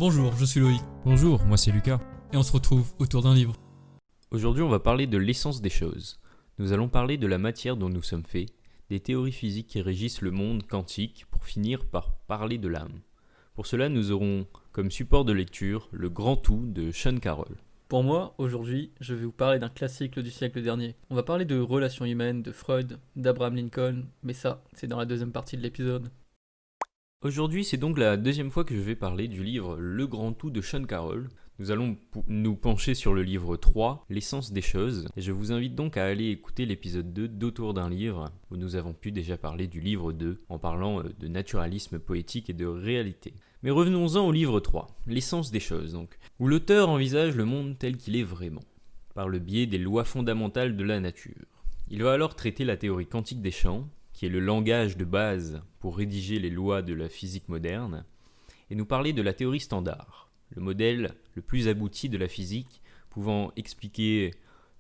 Bonjour, je suis Loïc, Bonjour, moi c'est Lucas. et on se retrouve autour d'un livre. Aujourd'hui, on va parler de l'essence des choses. Nous allons parler de la matière dont nous sommes faits, des théories physiques qui régissent le monde quantique, pour finir par parler de l'âme. Pour cela, nous aurons comme support de lecture Le Grand Tout de Sean Carroll. Pour moi, aujourd'hui, je vais vous parler d'un classique du siècle dernier. On va parler de relations humaines, de Freud, d'Abraham Lincoln, mais ça, c'est dans la deuxième partie de l'épisode. Aujourd'hui, c'est donc la deuxième fois que je vais parler du livre Le Grand Tout de Sean Carroll. Nous allons nous pencher sur le livre 3, L'essence des choses, et je vous invite donc à aller écouter l'épisode 2 d'Autour d'un livre, où nous avons pu déjà parler du livre 2, en parlant de naturalisme poétique et de réalité. Mais revenons-en au livre 3, L'essence des choses, donc, où l'auteur envisage le monde tel qu'il est vraiment, par le biais des lois fondamentales de la nature. Il va alors traiter la théorie quantique des champs, qui est le langage de base pour rédiger les lois de la physique moderne, et nous parler de la théorie standard, le modèle le plus abouti de la physique, pouvant expliquer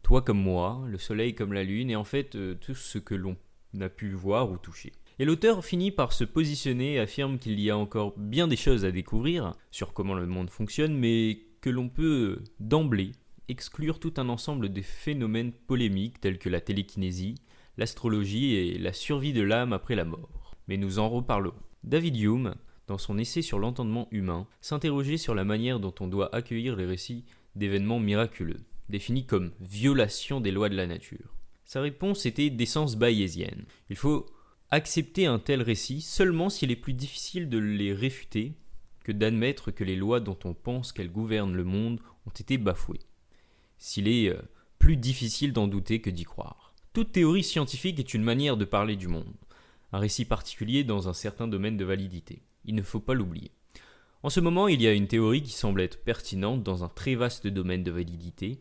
toi comme moi, le soleil comme la lune, et en fait tout ce que l'on a pu voir ou toucher. Et l'auteur finit par se positionner et affirme qu'il y a encore bien des choses à découvrir sur comment le monde fonctionne, mais que l'on peut d'emblée exclure tout un ensemble de phénomènes polémiques tels que la télékinésie, l'astrologie et la survie de l'âme après la mort. Mais nous en reparlerons. David Hume, dans son essai sur l'entendement humain, s'interrogeait sur la manière dont on doit accueillir les récits d'événements miraculeux, définis comme violation des lois de la nature. Sa réponse était d'essence bayésienne. Il faut accepter un tel récit seulement s'il est plus difficile de les réfuter que d'admettre que les lois dont on pense qu'elles gouvernent le monde ont été bafouées. S'il est plus difficile d'en douter que d'y croire. Toute théorie scientifique est une manière de parler du monde, un récit particulier dans un certain domaine de validité. Il ne faut pas l'oublier. En ce moment, il y a une théorie qui semble être pertinente dans un très vaste domaine de validité.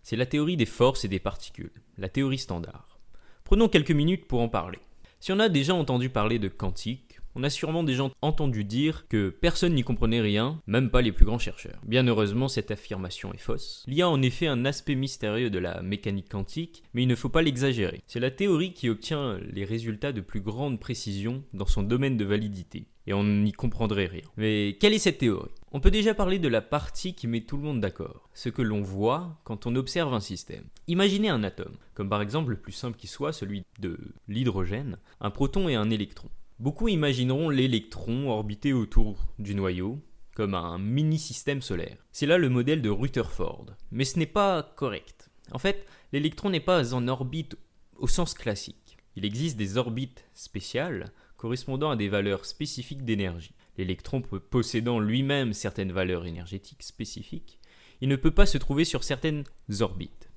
C'est la théorie des forces et des particules, la théorie standard. Prenons quelques minutes pour en parler. Si on a déjà entendu parler de quantique, on a sûrement déjà entendu dire que personne n'y comprenait rien, même pas les plus grands chercheurs. Bien heureusement, cette affirmation est fausse. Il y a en effet un aspect mystérieux de la mécanique quantique, mais il ne faut pas l'exagérer. C'est la théorie qui obtient les résultats de plus grande précision dans son domaine de validité, et on n'y comprendrait rien. Mais quelle est cette théorie ? On peut déjà parler de la partie qui met tout le monde d'accord, ce que l'on voit quand on observe un système. Imaginez un atome, comme par exemple le plus simple qui soit, celui de l'hydrogène, un proton et un électron. Beaucoup imagineront l'électron orbiter autour du noyau, comme un mini-système solaire. C'est là le modèle de Rutherford, mais ce n'est pas correct. En fait, l'électron n'est pas en orbite au sens classique. Il existe des orbites spéciales correspondant à des valeurs spécifiques d'énergie. L'électron possédant lui-même certaines valeurs énergétiques spécifiques, il ne peut pas se trouver sur certaines orbites.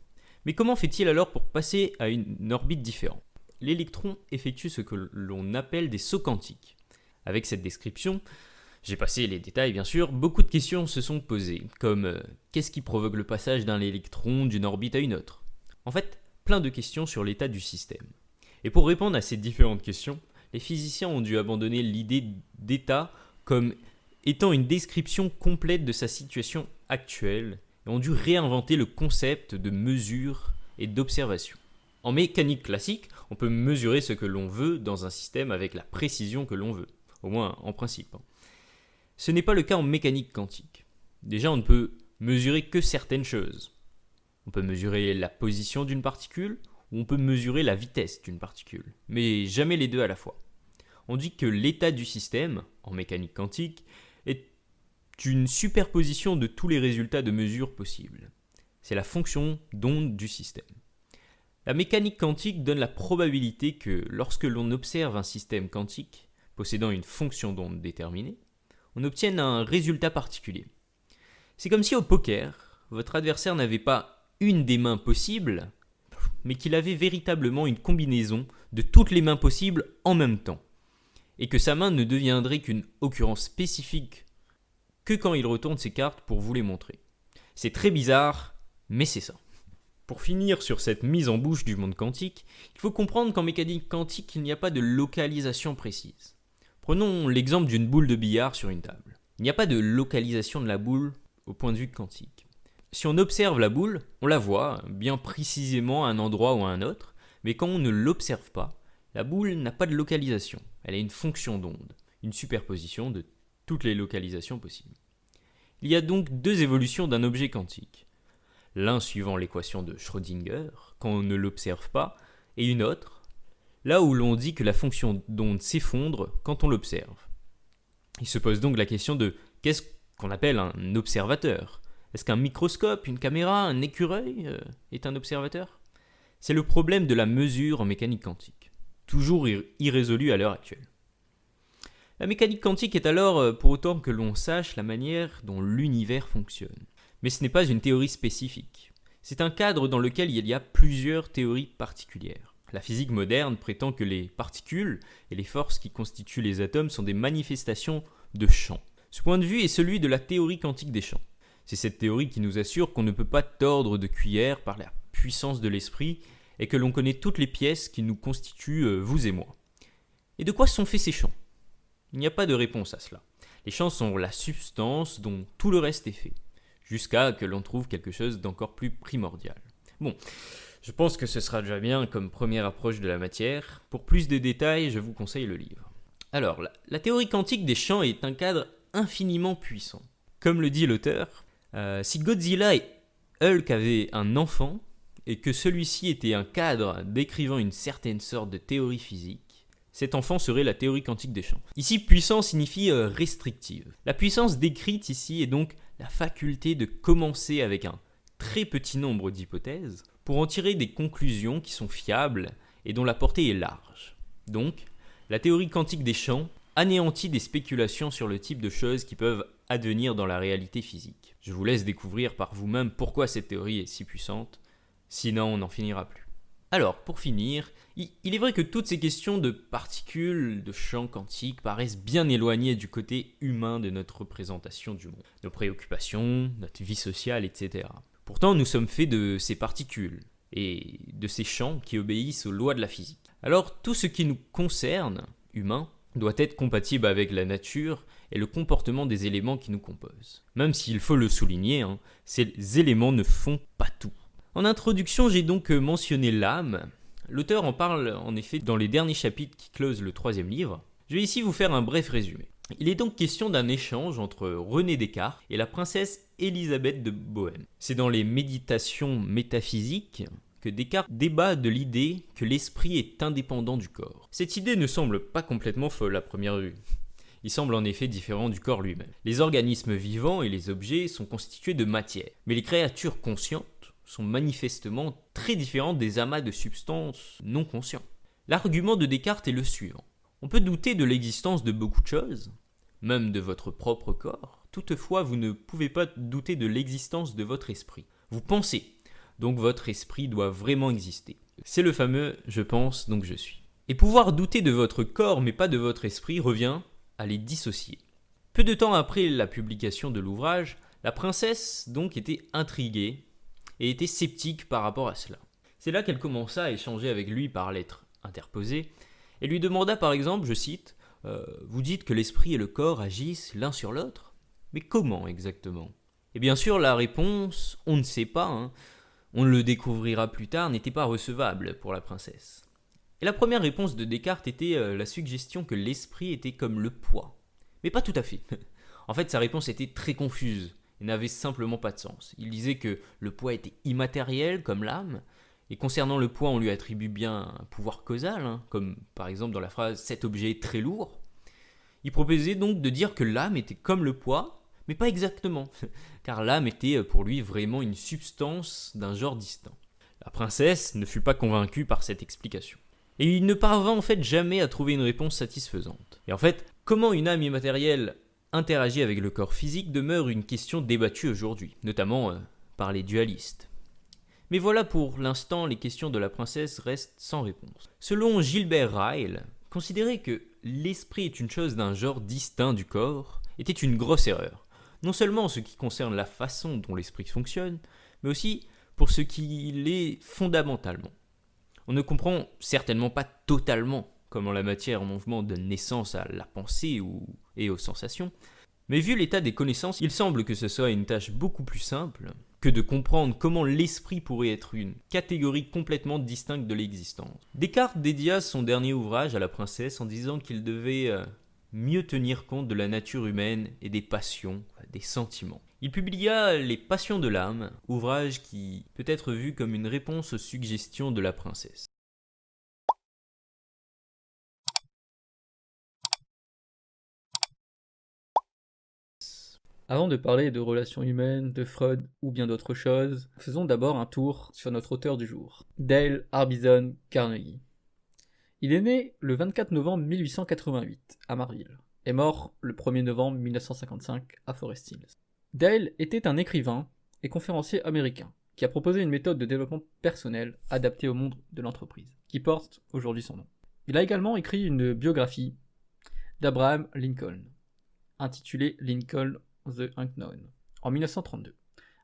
Mais comment fait-il alors pour passer à une orbite différente ? L'électron effectue ce que l'on appelle des sauts quantiques. Avec cette description, j'ai passé les détails bien sûr, beaucoup de questions se sont posées, comme qu'est-ce qui provoque le passage d'un électron d'une orbite à une autre ? En fait, plein de questions sur l'état du système. Et pour répondre à ces différentes questions, les physiciens ont dû abandonner l'idée d'état comme étant une description complète de sa situation actuelle et ont dû réinventer le concept de mesure et d'observation. En mécanique classique, on peut mesurer ce que l'on veut dans un système avec la précision que l'on veut, au moins en principe. Ce n'est pas le cas en mécanique quantique. Déjà, on ne peut mesurer que certaines choses. On peut mesurer la position d'une particule, ou on peut mesurer la vitesse d'une particule, mais jamais les deux à la fois. On dit que l'état du système, en mécanique quantique, est une superposition de tous les résultats de mesure possibles. C'est la fonction d'onde du système. La mécanique quantique donne la probabilité que lorsque l'on observe un système quantique possédant une fonction d'onde déterminée, on obtienne un résultat particulier. C'est comme si au poker, votre adversaire n'avait pas une des mains possibles, mais qu'il avait véritablement une combinaison de toutes les mains possibles en même temps, et que sa main ne deviendrait qu'une occurrence spécifique que quand il retourne ses cartes pour vous les montrer. C'est très bizarre, mais c'est ça. Pour finir sur cette mise en bouche du monde quantique, il faut comprendre qu'en mécanique quantique, il n'y a pas de localisation précise. Prenons l'exemple d'une boule de billard sur une table. Il n'y a pas de localisation de la boule au point de vue quantique. Si on observe la boule, on la voit bien précisément à un endroit ou à un autre, mais quand on ne l'observe pas, la boule n'a pas de localisation. Elle a une fonction d'onde, une superposition de toutes les localisations possibles. Il y a donc deux évolutions d'un objet quantique. L'un suivant l'équation de Schrödinger, quand on ne l'observe pas, et une autre, là où l'on dit que la fonction d'onde s'effondre quand on l'observe. Il se pose donc la question de qu'est-ce qu'on appelle un observateur ? Est-ce qu'un microscope, une caméra, un écureuil est un observateur ? C'est le problème de la mesure en mécanique quantique, toujours irrésolu à l'heure actuelle. La mécanique quantique est alors, pour autant que l'on sache la manière dont l'univers fonctionne. Mais ce n'est pas une théorie spécifique. C'est un cadre dans lequel il y a plusieurs théories particulières. La physique moderne prétend que les particules et les forces qui constituent les atomes sont des manifestations de champs. Ce point de vue est celui de la théorie quantique des champs. C'est cette théorie qui nous assure qu'on ne peut pas tordre de cuillère par la puissance de l'esprit et que l'on connaît toutes les pièces qui nous constituent, vous et moi. Et de quoi sont faits ces champs ? Il n'y a pas de réponse à cela. Les champs sont la substance dont tout le reste est fait, jusqu'à que l'on trouve quelque chose d'encore plus primordial. Bon, je pense que ce sera déjà bien comme première approche de la matière. Pour plus de détails, je vous conseille le livre. Alors, la théorie quantique des champs est un cadre infiniment puissant. Comme le dit l'auteur, si Godzilla et Hulk avaient un enfant, et que celui-ci était un cadre décrivant une certaine sorte de théorie physique, cet enfant serait la théorie quantique des champs. Ici, puissant signifie restrictive. La puissance décrite ici est donc la faculté de commencer avec un très petit nombre d'hypothèses pour en tirer des conclusions qui sont fiables et dont la portée est large. Donc, la théorie quantique des champs anéantit des spéculations sur le type de choses qui peuvent advenir dans la réalité physique. Je vous laisse découvrir par vous-même pourquoi cette théorie est si puissante, sinon on n'en finira plus. Alors, pour finir, il est vrai que toutes ces questions de particules, de champs quantiques paraissent bien éloignées du côté humain de notre représentation du monde. Nos préoccupations, notre vie sociale, etc. Pourtant, nous sommes faits de ces particules et de ces champs qui obéissent aux lois de la physique. Alors, tout ce qui nous concerne, humains, doit être compatible avec la nature et le comportement des éléments qui nous composent. Même s'il faut le souligner, ces éléments ne font pas tout. En introduction, j'ai donc mentionné l'âme. L'auteur en parle en effet dans les derniers chapitres qui closent le 3e livre. Je vais ici vous faire un bref résumé. Il est donc question d'un échange entre René Descartes et la princesse Élisabeth de Bohême. C'est dans les Méditations métaphysiques que Descartes débat de l'idée que l'esprit est indépendant du corps. Cette idée ne semble pas complètement folle à première vue. Il semble en effet différent du corps lui-même. Les organismes vivants et les objets sont constitués de matière, mais les créatures conscientes sont manifestement très différentes des amas de substances non conscients. L'argument de Descartes est le suivant. On peut douter de l'existence de beaucoup de choses, même de votre propre corps. Toutefois, vous ne pouvez pas douter de l'existence de votre esprit. Vous pensez, donc votre esprit doit vraiment exister. C'est le fameux « je pense, donc je suis ». Et pouvoir douter de votre corps mais pas de votre esprit revient à les dissocier. Peu de temps après la publication de l'ouvrage, la princesse donc était intriguée et était sceptique par rapport à cela. C'est là qu'elle commença à échanger avec lui par lettres interposées et lui demanda par exemple, je cite, « Vous dites que l'esprit et le corps agissent l'un sur l'autre ? Mais comment exactement ?» Et bien sûr la réponse « on ne sait pas, on le découvrira plus tard » n'était pas recevable pour la princesse. Et la première réponse de Descartes était la suggestion que l'esprit était comme le poids. Mais pas tout à fait. En fait, sa réponse était très confuse et n'avait simplement pas de sens. Il disait que le poids était immatériel comme l'âme, et concernant le poids, on lui attribue bien un pouvoir causal, comme par exemple dans la phrase « cet objet est très lourd ». Il proposait donc de dire que l'âme était comme le poids, mais pas exactement, car l'âme était pour lui vraiment une substance d'un genre distinct. La princesse ne fut pas convaincue par cette explication. Et il ne parvint en fait jamais à trouver une réponse satisfaisante. Et en fait, comment une âme immatérielle interagit avec le corps physique demeure une question débattue aujourd'hui, notamment par les dualistes. Mais voilà, pour l'instant, les questions de la princesse restent sans réponse. Selon Gilbert Ryle, considérer que l'esprit est une chose d'un genre distinct du corps était une grosse erreur, non seulement en ce qui concerne la façon dont l'esprit fonctionne, mais aussi pour ce qu'il est fondamentalement. On ne comprend certainement pas totalement comment la matière en mouvement donne naissance à la pensée et aux sensations, mais vu l'état des connaissances, il semble que ce soit une tâche beaucoup plus simple que de comprendre comment l'esprit pourrait être une catégorie complètement distincte de l'existence. Descartes dédia son dernier ouvrage à la princesse en disant qu'il devait mieux tenir compte de la nature humaine et des passions, des sentiments. Il publia Les Passions de l'âme, ouvrage qui peut être vu comme une réponse aux suggestions de la princesse. Avant de parler de relations humaines, de Freud ou bien d'autres choses, faisons d'abord un tour sur notre auteur du jour, Dale Harbison Carnegie. Il est né le 24 novembre 1888 à Marville et mort le 1er novembre 1955 à Forest Hills. Dale était un écrivain et conférencier américain qui a proposé une méthode de développement personnel adaptée au monde de l'entreprise, qui porte aujourd'hui son nom. Il a également écrit une biographie d'Abraham Lincoln, intitulée Lincoln The Unknown, en 1932,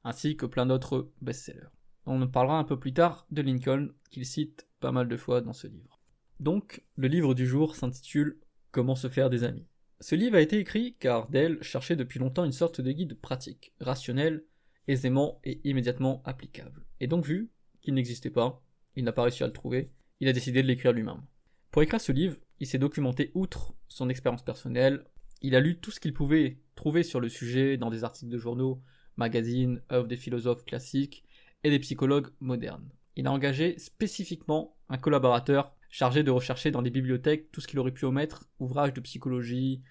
ainsi que plein d'autres best-sellers. On en parlera un peu plus tard de Lincoln, qu'il cite pas mal de fois dans ce livre. Donc, le livre du jour s'intitule « Comment se faire des amis ». Ce livre a été écrit car Dale cherchait depuis longtemps une sorte de guide pratique, rationnel, aisément et immédiatement applicable. Et donc vu qu'il n'existait pas, il n'a pas réussi à le trouver, il a décidé de l'écrire lui-même. Pour écrire ce livre, il s'est documenté outre son expérience personnelle, il a lu tout ce qu'il pouvait trouver sur le sujet dans des articles de journaux, magazines, œuvres des philosophes classiques et des psychologues modernes. Il a engagé spécifiquement un collaborateur chargé de rechercher dans les bibliothèques tout ce qu'il aurait pu omettre, ouvrages de psychologie,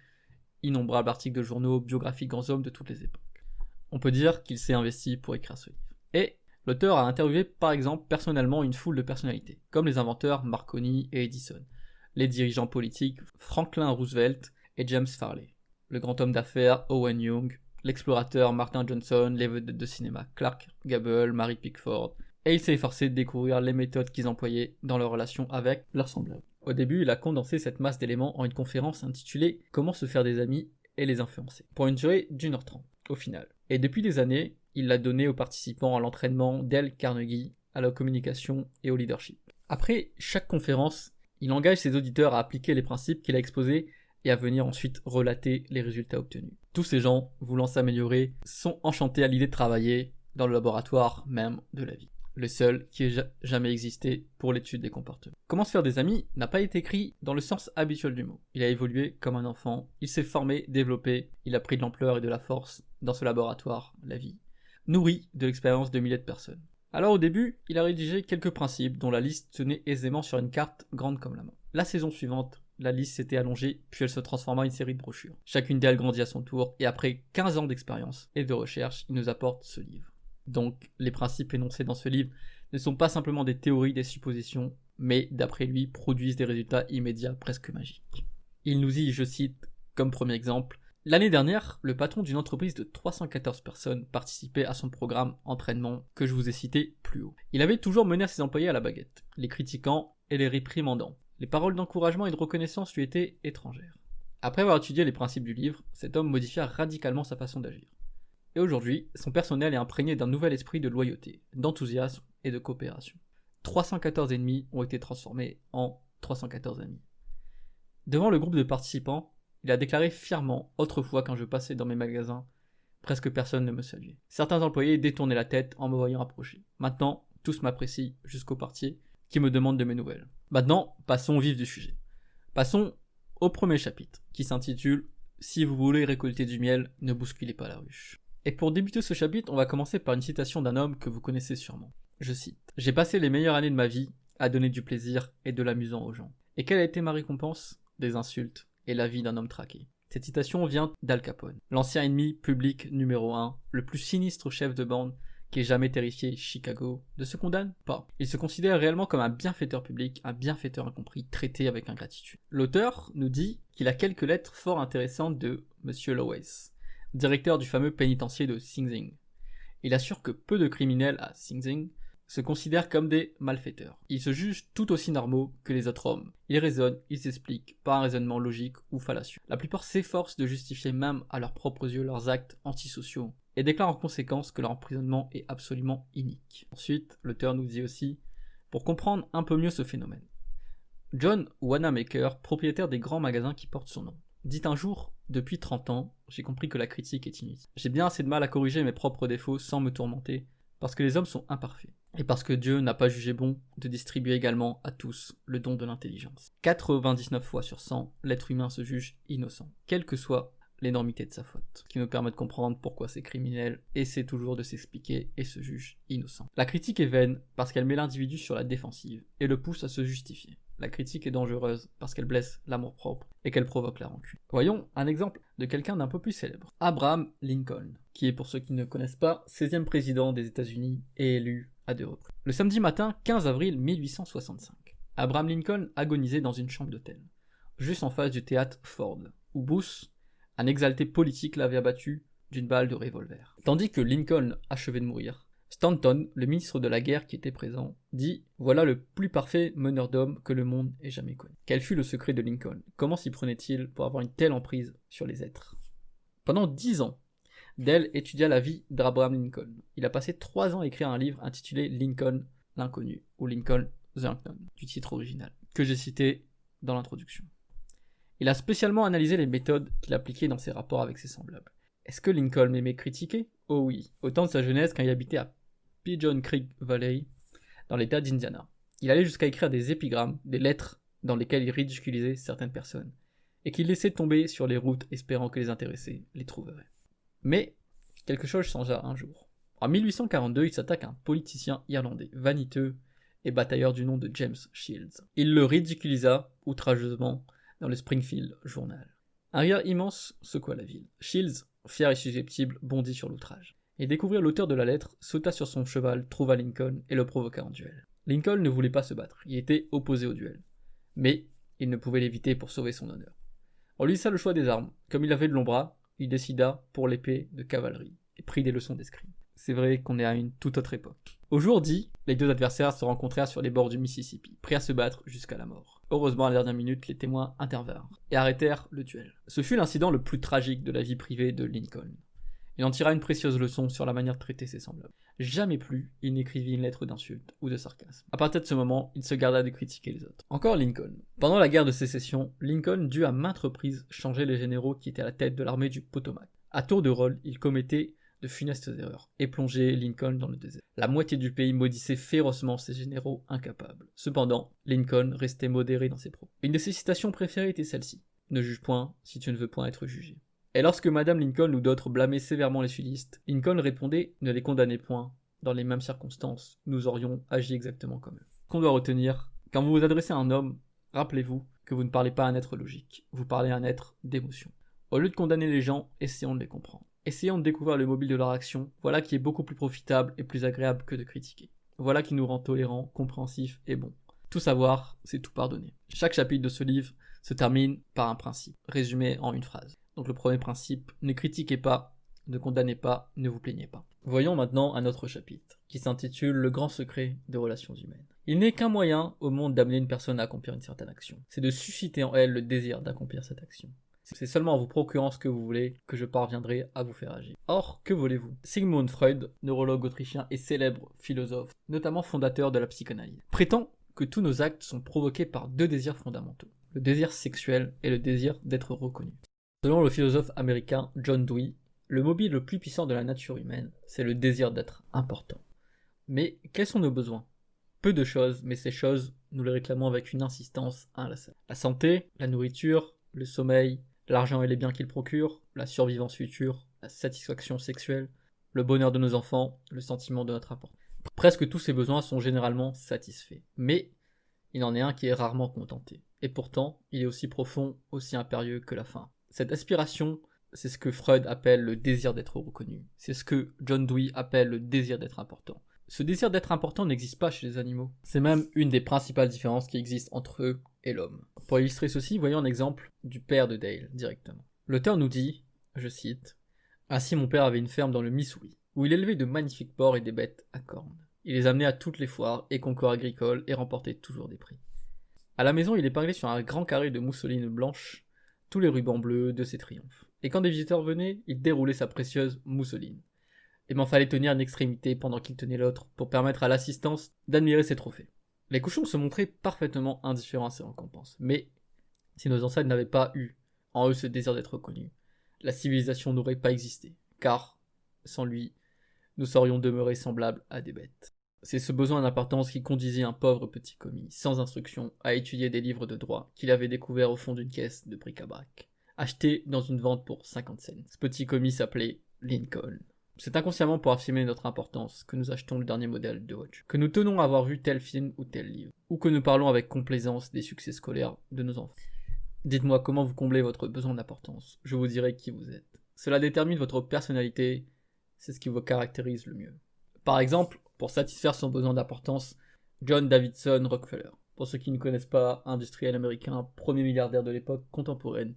innombrables articles de journaux, biographies de grands hommes de toutes les époques. On peut dire qu'il s'est investi pour écrire ce livre. Et l'auteur a interviewé par exemple personnellement une foule de personnalités, comme les inventeurs Marconi et Edison, les dirigeants politiques Franklin Roosevelt et James Farley, le grand homme d'affaires Owen Young, l'explorateur Martin Johnson, les vedettes de cinéma Clark Gable, Mary Pickford, et il s'est efforcé de découvrir les méthodes qu'ils employaient dans leur relation avec leurs semblables. Au début, il a condensé cette masse d'éléments en une conférence intitulée « Comment se faire des amis et les influencer », pour une durée d'1h30 au final. Et depuis des années, il l'a donné aux participants à l'entraînement Dale Carnegie, à la communication et au leadership. Après chaque conférence, il engage ses auditeurs à appliquer les principes qu'il a exposés et à venir ensuite relater les résultats obtenus. Tous ces gens, voulant s'améliorer, sont enchantés à l'idée de travailler dans le laboratoire même de la vie. Le seul qui ait jamais existé pour l'étude des comportements. Comment se faire des amis n'a pas été écrit dans le sens habituel du mot. Il a évolué comme un enfant, il s'est formé, développé, il a pris de l'ampleur et de la force dans ce laboratoire, la vie, nourri de l'expérience de milliers de personnes. Alors au début, il a rédigé quelques principes dont la liste tenait aisément sur une carte grande comme la main. La saison suivante, la liste s'était allongée, puis elle se transforma en une série de brochures. Chacune d'elles grandit à son tour, et après 15 ans d'expérience et de recherche, il nous apporte ce livre. Donc, les principes énoncés dans ce livre ne sont pas simplement des théories, des suppositions, mais, d'après lui, produisent des résultats immédiats presque magiques. Il nous dit, je cite, comme premier exemple, « L'année dernière, le patron d'une entreprise de 314 personnes participait à son programme entraînement que je vous ai cité plus haut. Il avait toujours mené ses employés à la baguette, les critiquant et les réprimandant. Les paroles d'encouragement et de reconnaissance lui étaient étrangères. Après avoir étudié les principes du livre, cet homme modifia radicalement sa façon d'agir. Et aujourd'hui, son personnel est imprégné d'un nouvel esprit de loyauté, d'enthousiasme et de coopération. 314 ennemis ont été transformés en 314 amis. » Devant le groupe de participants, il a déclaré fièrement, autrefois quand je passais dans mes magasins, presque personne ne me saluait. Certains employés détournaient la tête en me voyant approcher. Maintenant, tous m'apprécient, jusqu'au portier, qui me demande de mes nouvelles. Maintenant, passons au vif du sujet. Passons au premier chapitre, qui s'intitule « Si vous voulez récolter du miel, ne bousculez pas la ruche ». Et pour débuter ce chapitre, on va commencer par une citation d'un homme que vous connaissez sûrement. Je cite « J'ai passé les meilleures années de ma vie à donner du plaisir et de l'amusant aux gens. Et quelle a été ma récompense ? Des insultes et la vie d'un homme traqué. » Cette citation vient d'Al Capone, l'ancien ennemi public numéro 1, le plus sinistre chef de bande qui ait jamais terrifié Chicago, ne se condamne pas. Il se considère réellement comme un bienfaiteur public, un bienfaiteur incompris, traité avec ingratitude. L'auteur nous dit qu'il a quelques lettres fort intéressantes de Monsieur Lowes, directeur du fameux pénitencier de Sing Sing. Il assure que peu de criminels à Sing Sing se considèrent comme des malfaiteurs. Ils se jugent tout aussi normaux que les autres hommes. Ils raisonnent, ils s'expliquent, par un raisonnement logique ou fallacieux. La plupart s'efforcent de justifier même à leurs propres yeux leurs actes antisociaux, et déclarent en conséquence que leur emprisonnement est absolument inique. Ensuite, l'auteur nous dit aussi, pour comprendre un peu mieux ce phénomène, John Wanamaker, propriétaire des grands magasins qui portent son nom, dit un jour, depuis 30 ans, j'ai compris que la critique est inutile. J'ai bien assez de mal à corriger mes propres défauts sans me tourmenter, parce que les hommes sont imparfaits. et parce que Dieu n'a pas jugé bon de distribuer également à tous le don de l'intelligence. 99 fois sur 100, l'être humain se juge innocent, quelle que soit l'énormité de sa faute, ce qui nous permet de comprendre pourquoi c'est criminel, essaie toujours de s'expliquer et se juge innocent. La critique est vaine parce qu'elle met l'individu sur la défensive et le pousse à se justifier. La critique est dangereuse parce qu'elle blesse l'amour-propre et qu'elle provoque la rancune. Voyons un exemple de quelqu'un d'un peu plus célèbre. Abraham Lincoln, qui est, pour ceux qui ne connaissent pas, 16e président des États-Unis et élu à 2 reprises. Le samedi matin 15 avril 1865, Abraham Lincoln agonisait dans une chambre d'hôtel, juste en face du théâtre Ford, où Booth, un exalté politique, l'avait abattu d'une balle de revolver. Tandis que Lincoln achevait de mourir, Stanton, le ministre de la guerre qui était présent, dit « Voilà le plus parfait meneur d'hommes que le monde ait jamais connu. » Quel fut le secret de Lincoln? Comment s'y prenait-il pour avoir une telle emprise sur les êtres? Pendant 10 ans, Dell étudia la vie d'Abraham Lincoln. Il a passé 3 ans à écrire un livre intitulé Lincoln l'inconnu, ou Lincoln the Unknown, du titre original, que j'ai cité dans l'introduction. Il a spécialement analysé les méthodes qu'il appliquait dans ses rapports avec ses semblables. Est-ce que Lincoln aimait critiquer? Oh oui, au temps de sa jeunesse quand il habitait à Pigeon Creek Valley, dans l'état d'Indiana. Il allait jusqu'à écrire des épigrammes, des lettres dans lesquelles il ridiculisait certaines personnes, et qu'il laissait tomber sur les routes espérant que les intéressés les trouveraient. Mais quelque chose changea un jour. En 1842, il s'attaque à un politicien irlandais, vaniteux et batailleur du nom de James Shields. Il le ridiculisa outrageusement dans le Springfield Journal. Un rire immense secoua la ville. Shields, fier et susceptible, bondit sur l'outrage. Et découvrir l'auteur de la lettre, sauta sur son cheval, trouva Lincoln et le provoqua en duel. Lincoln ne voulait pas se battre, il était opposé au duel. Mais il ne pouvait l'éviter pour sauver son honneur. On lui laissa le choix des armes. Comme il avait de longs bras, il décida pour l'épée de cavalerie et prit des leçons d'escrime. C'est vrai qu'on est à une toute autre époque. Au jour dit, les deux adversaires se rencontrèrent sur les bords du Mississippi, prêts à se battre jusqu'à la mort. Heureusement, à la dernière minute, les témoins intervinrent et arrêtèrent le duel. Ce fut l'incident le plus tragique de la vie privée de Lincoln. Il en tira une précieuse leçon sur la manière de traiter ses semblables. Jamais plus il n'écrivit une lettre d'insulte ou de sarcasme. À partir de ce moment, il se garda de critiquer les autres. Encore Lincoln. Pendant la guerre de sécession, Lincoln dut à maintes reprises changer les généraux qui étaient à la tête de l'armée du Potomac. À tour de rôle, il commettait de funestes erreurs et plongeait Lincoln dans le désert. La moitié du pays maudissait férocement ses généraux incapables. Cependant, Lincoln restait modéré dans ses propos. Une de ses citations préférées était celle-ci. « Ne juge point si tu ne veux point être jugé ». Et lorsque Madame Lincoln ou d'autres blâmaient sévèrement les sudistes, Lincoln répondait « Ne les condamnez point, dans les mêmes circonstances, nous aurions agi exactement comme eux ». Qu'on doit retenir, quand vous vous adressez à un homme, rappelez-vous que vous ne parlez pas à un être logique, vous parlez à un être d'émotion. Au lieu de condamner les gens, essayons de les comprendre. Essayons de découvrir le mobile de leur action, voilà qui est beaucoup plus profitable et plus agréable que de critiquer. Voilà qui nous rend tolérants, compréhensifs et bons. Tout savoir, c'est tout pardonner. Chaque chapitre de ce livre se termine par un principe, résumé en une phrase. Donc le premier principe, ne critiquez pas, ne condamnez pas, ne vous plaignez pas. Voyons maintenant un autre chapitre, qui s'intitule « Le grand secret des relations humaines ». Il n'est qu'un moyen au monde d'amener une personne à accomplir une certaine action. C'est de susciter en elle le désir d'accomplir cette action. C'est seulement en vous procurant ce que vous voulez que je parviendrai à vous faire agir. Or, que voulez-vous? Sigmund Freud, neurologue autrichien et célèbre philosophe, notamment fondateur de la psychanalyse, prétend que tous nos actes sont provoqués par 2 désirs fondamentaux, le désir sexuel et le désir d'être reconnu. Selon le philosophe américain John Dewey, le mobile le plus puissant de la nature humaine, c'est le désir d'être important. Mais quels sont nos besoins? Peu de choses, mais ces choses, nous les réclamons avec une insistance inlassable. La santé, la nourriture, le sommeil, l'argent et les biens qu'il procure, la survivance future, la satisfaction sexuelle, le bonheur de nos enfants, le sentiment de notre importance. Presque tous ces besoins sont généralement satisfaits. Mais il en est un qui est rarement contenté. Et pourtant, il est aussi profond, aussi impérieux que la faim. Cette aspiration, c'est ce que Freud appelle le désir d'être reconnu. C'est ce que John Dewey appelle le désir d'être important. Ce désir d'être important n'existe pas chez les animaux. C'est même une des principales différences qui existent entre eux et l'homme. Pour illustrer ceci, voyons un exemple du père de Dale directement. L'auteur nous dit, je cite, « Ainsi mon père avait une ferme dans le Missouri, où il élevait de magnifiques porcs et des bêtes à cornes. Il les amenait à toutes les foires et concours agricoles et remportait toujours des prix. À la maison, il épinglait sur un grand carré de mousseline blanche tous les rubans bleus de ses triomphes. Et quand des visiteurs venaient, il déroulait sa précieuse mousseline. Il m'en fallait tenir une extrémité pendant qu'il tenait l'autre pour permettre à l'assistance d'admirer ses trophées. Les cochons se montraient parfaitement indifférents à ces récompenses, mais si nos ancêtres n'avaient pas eu en eux ce désir d'être reconnus, la civilisation n'aurait pas existé, car sans lui, nous serions demeurés semblables à des bêtes. » C'est ce besoin d'importance qui conduisit un pauvre petit commis, sans instruction, à étudier des livres de droit qu'il avait découverts au fond d'une caisse de bric-à-brac, achetés dans une vente pour 50 cents. Ce petit commis s'appelait Lincoln. C'est inconsciemment pour affirmer notre importance que nous achetons le dernier modèle de voiture, que nous tenons à avoir vu tel film ou tel livre, ou que nous parlons avec complaisance des succès scolaires de nos enfants. Dites-moi comment vous comblez votre besoin d'importance, je vous dirai qui vous êtes. Cela détermine votre personnalité, c'est ce qui vous caractérise le mieux. Par exemple, pour satisfaire son besoin d'importance, John Davidson Rockefeller, pour ceux qui ne connaissent pas, industriel américain, premier milliardaire de l'époque contemporaine,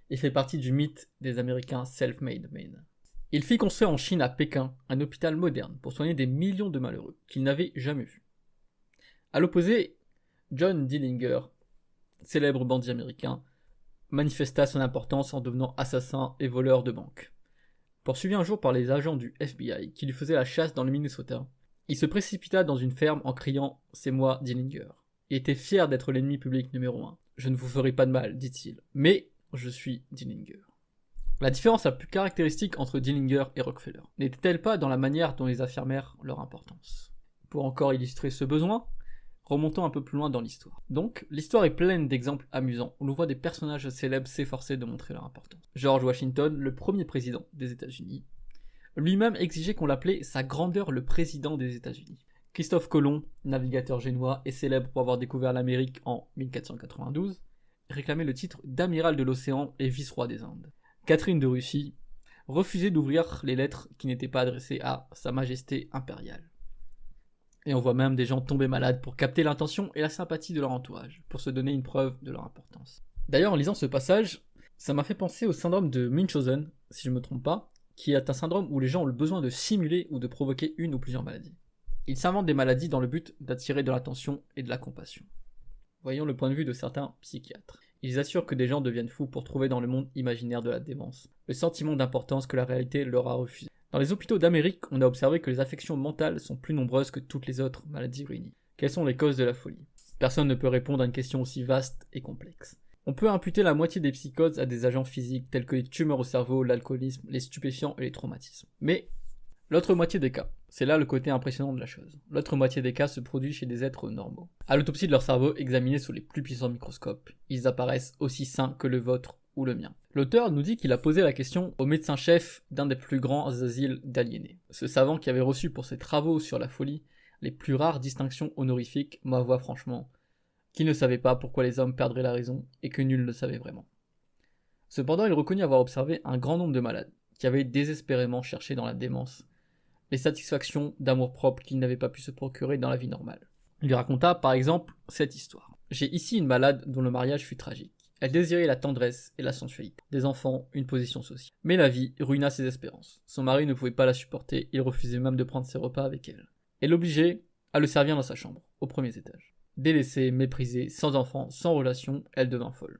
il fait partie du mythe des Américains self-made men. Il fit construire en Chine à Pékin un hôpital moderne pour soigner des millions de malheureux qu'il n'avait jamais vus. À l'opposé, John Dillinger, célèbre bandit américain, manifesta son importance en devenant assassin et voleur de banque. Poursuivi un jour par les agents du FBI qui lui faisaient la chasse dans le Minnesota, il se précipita dans une ferme en criant « C'est moi, Dillinger ». Il était fier d'être l'ennemi public numéro 1. « Je ne vous ferai pas de mal, dit-il, mais je suis Dillinger ». La différence la plus caractéristique entre Dillinger et Rockefeller n'était-elle pas dans la manière dont ils affirmèrent leur importance? Pour encore illustrer ce besoin, remontons un peu plus loin dans l'histoire. Donc, l'histoire est pleine d'exemples amusants où l'on voit des personnages célèbres s'efforcer de montrer leur importance. George Washington, le premier président des États-Unis, lui-même exigeait qu'on l'appelait sa grandeur le président des États-Unis. Christophe Colomb, navigateur génois et célèbre pour avoir découvert l'Amérique en 1492, réclamait le titre d'amiral de l'océan et vice-roi des Indes. Catherine de Russie refusait d'ouvrir les lettres qui n'étaient pas adressées à Sa Majesté impériale. Et on voit même des gens tomber malades pour capter l'intention et la sympathie de leur entourage, pour se donner une preuve de leur importance. D'ailleurs, en lisant ce passage, ça m'a fait penser au syndrome de Munchausen, si je ne me trompe pas, qui est un syndrome où les gens ont le besoin de simuler ou de provoquer une ou plusieurs maladies. Ils s'inventent des maladies dans le but d'attirer de l'attention et de la compassion. Voyons le point de vue de certains psychiatres. Ils assurent que des gens deviennent fous pour trouver dans le monde imaginaire de la démence le sentiment d'importance que la réalité leur a refusé. Dans les hôpitaux d'Amérique, on a observé que les affections mentales sont plus nombreuses que toutes les autres maladies réunies. Quelles sont les causes de la folie? Personne ne peut répondre à une question aussi vaste et complexe. On peut imputer la moitié des psychoses à des agents physiques tels que les tumeurs au cerveau, l'alcoolisme, les stupéfiants et les traumatismes. Mais l'autre moitié des cas, c'est là le côté impressionnant de la chose, l'autre moitié des cas se produit chez des êtres normaux. À l'autopsie de leur cerveau, examinés sous les plus puissants microscopes, ils apparaissent aussi sains que le vôtre ou le mien. L'auteur nous dit qu'il a posé la question au médecin-chef d'un des plus grands asiles d'aliénés. Ce savant qui avait reçu pour ses travaux sur la folie les plus rares distinctions honorifiques m'avoua franchement qu'il ne savait pas pourquoi les hommes perdraient la raison et que nul ne savait vraiment. Cependant, il reconnut avoir observé un grand nombre de malades qui avaient désespérément cherché dans la démence les satisfactions d'amour-propre qu'ils n'avaient pas pu se procurer dans la vie normale. Il lui raconta par exemple cette histoire. « J'ai ici une malade dont le mariage fut tragique. Elle désirait la tendresse et la sensualité, des enfants, une position sociale. Mais la vie ruina ses espérances. Son mari ne pouvait pas la supporter, il refusait même de prendre ses repas avec elle. Elle l'obligeait à le servir dans sa chambre, au premier étage. Délaissée, méprisée, sans enfants, sans relation, elle devint folle.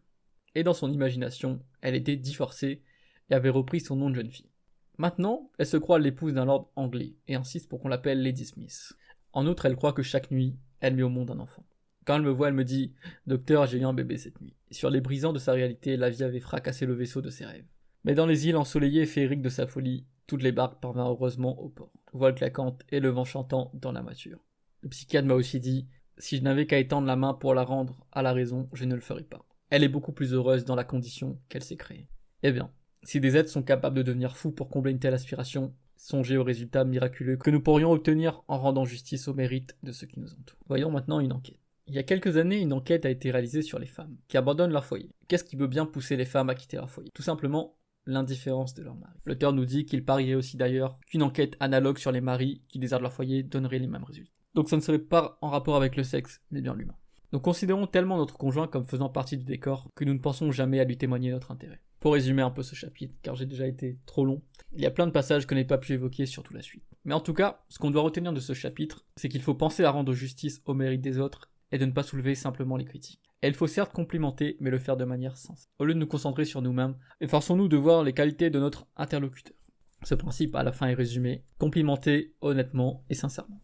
Et dans son imagination, elle était divorcée et avait repris son nom de jeune fille. Maintenant, elle se croit l'épouse d'un lord anglais et insiste pour qu'on l'appelle Lady Smith. En outre, elle croit que chaque nuit, elle met au monde un enfant. Quand elle me voit, elle me dit « Docteur, j'ai eu un bébé cette nuit. » Sur les brisants de sa réalité, la vie avait fracassé le vaisseau de ses rêves. Mais dans les îles ensoleillées et féeriques de sa folie, toutes les barques parvinrent heureusement au port, voile claquante et le vent chantant dans la mâture. Le psychiatre m'a aussi dit « Si je n'avais qu'à étendre la main pour la rendre à la raison, je ne le ferais pas. Elle est beaucoup plus heureuse dans la condition qu'elle s'est créée. » Eh bien, si des êtres sont capables de devenir fous pour combler une telle aspiration, songez aux résultats miraculeux que nous pourrions obtenir en rendant justice au mérite de ceux qui nous entourent. Voyons maintenant une enquête. Il y a quelques années, une enquête a été réalisée sur les femmes qui abandonnent leur foyer. Qu'est-ce qui peut bien pousser les femmes à quitter leur foyer? Tout simplement, l'indifférence de leur mari. L'auteur nous dit qu'il parierait aussi d'ailleurs qu'une enquête analogue sur les maris qui désertent leur foyer donnerait les mêmes résultats. Donc ça ne serait pas en rapport avec le sexe, mais bien l'humain. Nous considérons tellement notre conjoint comme faisant partie du décor que nous ne pensons jamais à lui témoigner notre intérêt. Pour résumer un peu ce chapitre, car j'ai déjà été trop long, il y a plein de passages que je n'ai pas pu évoquer sur toute la suite. Mais en tout cas, ce qu'on doit retenir de ce chapitre, c'est qu'il faut penser à rendre justice au mérite des autres et de ne pas soulever simplement les critiques. Et il faut certes complimenter, mais le faire de manière sensée. Au lieu de nous concentrer sur nous-mêmes, efforçons-nous de voir les qualités de notre interlocuteur. Ce principe, à la fin, est résumé. Complimenter honnêtement et sincèrement.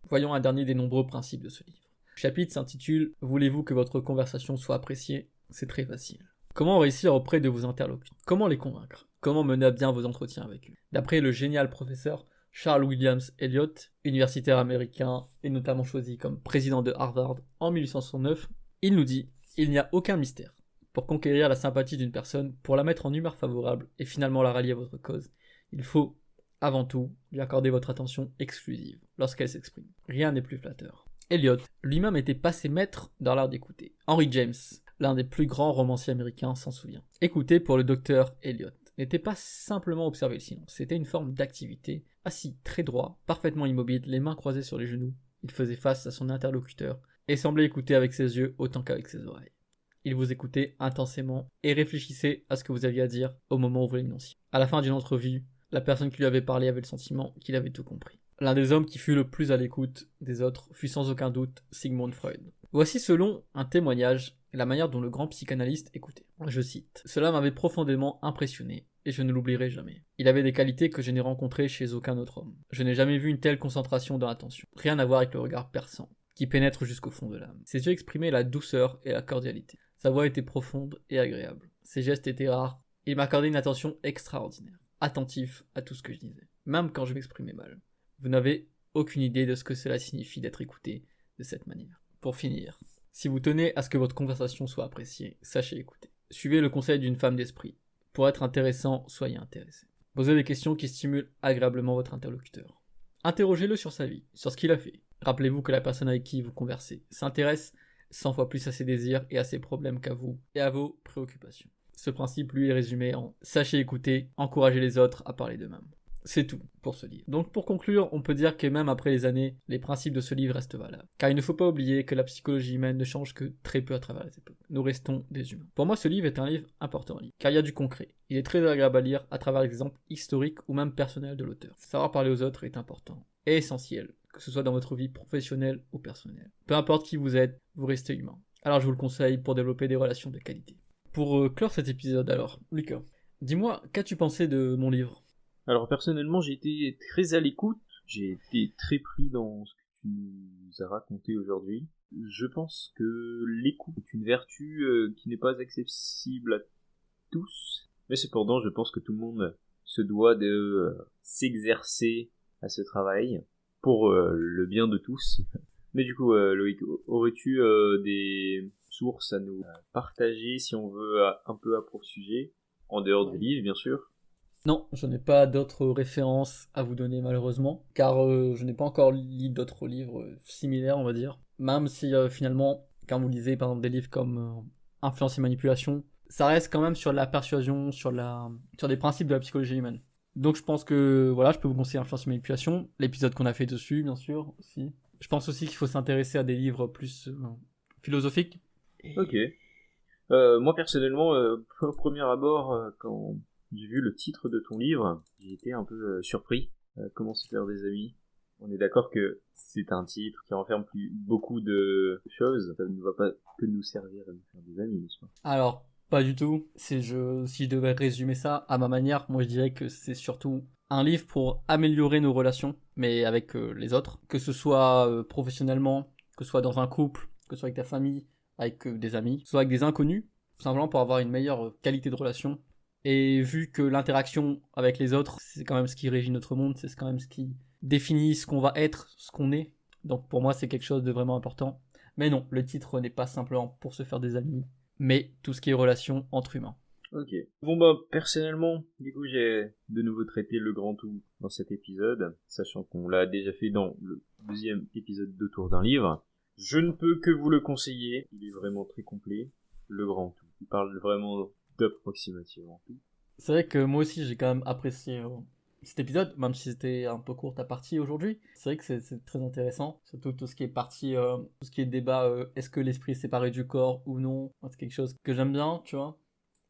Voyons un dernier des nombreux principes de ce livre. Le chapitre s'intitule « Voulez-vous que votre conversation soit appréciée ?» C'est très facile. Comment réussir auprès de vos interlocuteurs? Comment les convaincre? Comment mener à bien vos entretiens avec eux? D'après le génial professeur Charles Williams Eliot, universitaire américain et notamment choisi comme président de Harvard en 1869, il nous dit « Il n'y a aucun mystère. Pour conquérir la sympathie d'une personne, pour la mettre en humeur favorable et finalement la rallier à votre cause, il faut, avant tout, lui accorder votre attention exclusive lorsqu'elle s'exprime. Rien n'est plus flatteur. » Eliot lui-même était passé maître dans l'art d'écouter. Henry James, l'un des plus grands romanciers américains, s'en souvient. Écouter pour le docteur Eliot n'était pas simplement observer le silence, c'était une forme d'activité. Assis très droit, parfaitement immobile, les mains croisées sur les genoux, il faisait face à son interlocuteur et semblait écouter avec ses yeux autant qu'avec ses oreilles. Il vous écoutait intensément et réfléchissait à ce que vous aviez à dire au moment où vous l'énonciez. À la fin d'une entrevue, la personne qui lui avait parlé avait le sentiment qu'il avait tout compris. L'un des hommes qui fut le plus à l'écoute des autres fut sans aucun doute Sigmund Freud. Voici selon un témoignage la manière dont le grand psychanalyste écoutait. Je cite « Cela m'avait profondément impressionné et je ne l'oublierai jamais. Il avait des qualités que je n'ai rencontrées chez aucun autre homme. Je n'ai jamais vu une telle concentration dans l'attention. Rien à voir avec le regard perçant, qui pénètre jusqu'au fond de l'âme. Ses yeux exprimaient la douceur et la cordialité. Sa voix était profonde et agréable. Ses gestes étaient rares. Il m'accordait une attention extraordinaire, attentif à tout ce que je disais, même quand je m'exprimais mal. Vous n'avez aucune idée de ce que cela signifie d'être écouté de cette manière. Pour finir, si vous tenez à ce que votre conversation soit appréciée, sachez écouter. Suivez le conseil d'une femme d'esprit. Pour être intéressant, soyez intéressé. Posez des questions qui stimulent agréablement votre interlocuteur. Interrogez-le sur sa vie, sur ce qu'il a fait. Rappelez-vous que la personne avec qui vous conversez s'intéresse 100 fois plus à ses désirs et à ses problèmes qu'à vous et à vos préoccupations. Ce principe, lui, est résumé en « sachez écouter, encouragez les autres à parler d'eux-mêmes ». C'est tout pour ce livre. Donc pour conclure, on peut dire que même après les années, les principes de ce livre restent valables. Car il ne faut pas oublier que la psychologie humaine ne change que très peu à travers les époques. Nous restons des humains. Pour moi, ce livre est un livre important à lire, car il y a du concret. Il est très agréable à lire à travers l'exemple historique ou même personnel de l'auteur. Savoir parler aux autres est important et essentiel, que ce soit dans votre vie professionnelle ou personnelle. Peu importe qui vous êtes, vous restez humain. Alors je vous le conseille pour développer des relations de qualité. Pour clore cet épisode alors, Lucas, dis-moi, qu'as-tu pensé de mon livre ? Alors personnellement, j'ai été très à l'écoute, j'ai été très pris dans ce que tu nous as raconté aujourd'hui. Je pense que l'écoute est une vertu qui n'est pas accessible à tous, mais cependant, je pense que tout le monde se doit de s'exercer à ce travail pour le bien de tous. Mais du coup, Loïc, aurais-tu des sources à nous partager si on veut un peu approfondir le sujet, en dehors du livre, bien sûr? Non, je n'ai pas d'autres références à vous donner malheureusement, car je n'ai pas encore lu d'autres livres similaires, on va dire. Même si finalement, quand vous lisez par exemple des livres comme Influence et Manipulation, ça reste quand même sur la persuasion, sur des principes de la psychologie humaine. Donc je pense que voilà, je peux vous conseiller Influence et Manipulation, l'épisode qu'on a fait dessus, bien sûr, aussi. Je pense aussi qu'il faut s'intéresser à des livres plus philosophiques. Ok. Moi personnellement, au premier abord, quand j'ai vu le titre de ton livre, j'ai été un peu surpris. Comment se faire des amis? On est d'accord que c'est un titre qui renferme beaucoup de choses. Ça ne va pas que nous servir à nous faire des amis, n'est-ce pas? Alors, pas du tout. Si je devais résumer ça à ma manière, moi je dirais que c'est surtout un livre pour améliorer nos relations, mais avec les autres. Que ce soit professionnellement, que ce soit dans un couple, que ce soit avec ta famille, avec des amis, que ce soit avec des inconnus, tout simplement pour avoir une meilleure qualité de relation. Et vu que l'interaction avec les autres, c'est quand même ce qui régit notre monde, c'est quand même ce qui définit ce qu'on va être, ce qu'on est. Donc pour moi, c'est quelque chose de vraiment important. Mais non, le titre n'est pas simplement pour se faire des amis, mais tout ce qui est relation entre humains. Ok. Bon bah personnellement, du coup j'ai de nouveau traité le grand tout dans cet épisode, sachant qu'on l'a déjà fait dans le deuxième épisode d'Autour d'un livre. Je ne peux que vous le conseiller, il est vraiment très complet, le grand tout. Il parle vraiment d'approximativement tout. C'est vrai que moi aussi j'ai quand même apprécié cet épisode, même si c'était un peu court à partie aujourd'hui. C'est vrai que c'est très intéressant, surtout tout ce qui est partie, tout ce qui est débat, est-ce que l'esprit est séparé du corps ou non. C'est quelque chose que j'aime bien, tu vois.